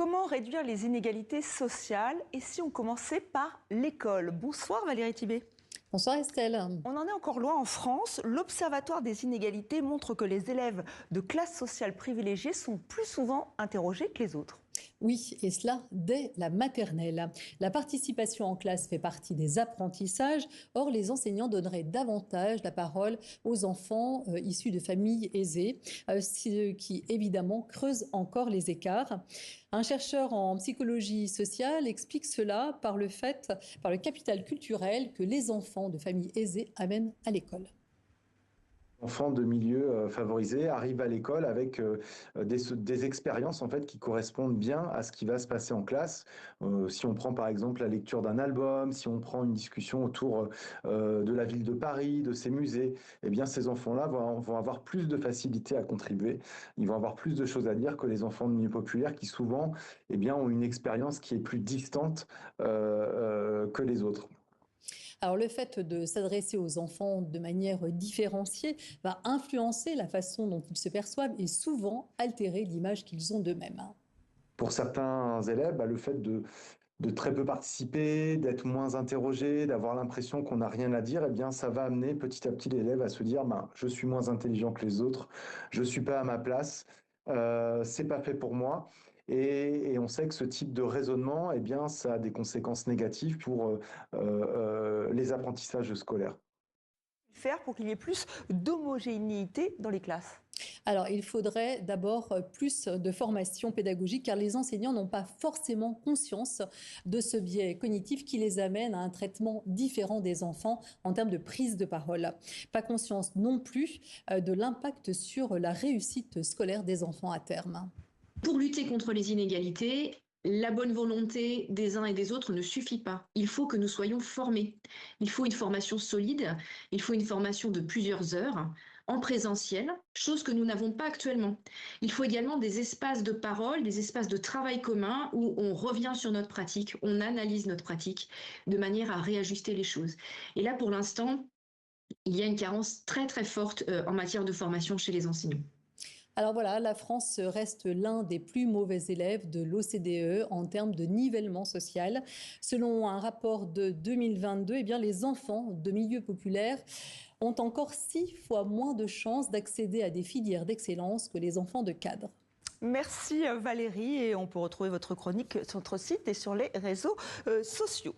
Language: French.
Comment réduire les inégalités sociales et si on commençait par l'école? Bonsoir Valérie Thibet. Bonsoir Estelle. On en est encore loin en France. L'Observatoire des inégalités montre que les élèves de classes sociales privilégiées sont plus souvent interrogés que les autres. Oui, et cela dès la maternelle. La participation en classe fait partie des apprentissages. Or, les enseignants donneraient davantage la parole aux enfants issus de familles aisées, ce qui évidemment creuse encore les écarts. Un chercheur en psychologie sociale explique cela par le capital culturel que les enfants de familles aisées amènent à l'école. Enfants de milieux favorisés arrivent à l'école avec des expériences en fait qui correspondent bien à ce qui va se passer en classe. Si on prend par exemple la lecture d'un album, si on prend une discussion autour de la ville de Paris, de ses musées, eh bien ces enfants-là vont avoir plus de facilité à contribuer. Ils vont avoir plus de choses à dire que les enfants de milieux populaires qui souvent eh bien, ont une expérience qui est plus distante que les autres. Alors le fait de s'adresser aux enfants de manière différenciée va influencer la façon dont ils se perçoivent et souvent altérer l'image qu'ils ont d'eux-mêmes. Pour certains élèves, le fait de très peu participer, d'être moins interrogé, d'avoir l'impression qu'on n'a rien à dire, eh bien, ça va amener petit à petit l'élève à se dire je suis moins intelligent que les autres, je ne suis pas à ma place, c'est pas fait pour moi. Et on sait que ce type de raisonnement, eh bien, ça a des conséquences négatives pour les apprentissages scolaires. Faire pour qu'il y ait plus d'homogénéité dans les classes? Alors, il faudrait d'abord plus de formation pédagogique car les enseignants n'ont pas forcément conscience de ce biais cognitif qui les amène à un traitement différent des enfants en termes de prise de parole. Pas conscience non plus de l'impact sur la réussite scolaire des enfants à terme. Pour lutter contre les inégalités, la bonne volonté des uns et des autres ne suffit pas. Il faut que nous soyons formés. Il faut une formation solide, il faut une formation de plusieurs heures en présentiel, chose que nous n'avons pas actuellement. Il faut également des espaces de parole, des espaces de travail commun où on revient sur notre pratique, on analyse notre pratique de manière à réajuster les choses. Et là, pour l'instant, il y a une carence très très forte en matière de formation chez les enseignants. Alors voilà, la France reste l'un des plus mauvais élèves de l'OCDE en termes de nivellement social. Selon un rapport de 2022, eh bien, les enfants de milieux populaires ont encore 6 fois moins de chances d'accéder à des filières d'excellence que les enfants de cadres. Merci Valérie, et on peut retrouver votre chronique sur notre site et sur les réseaux sociaux.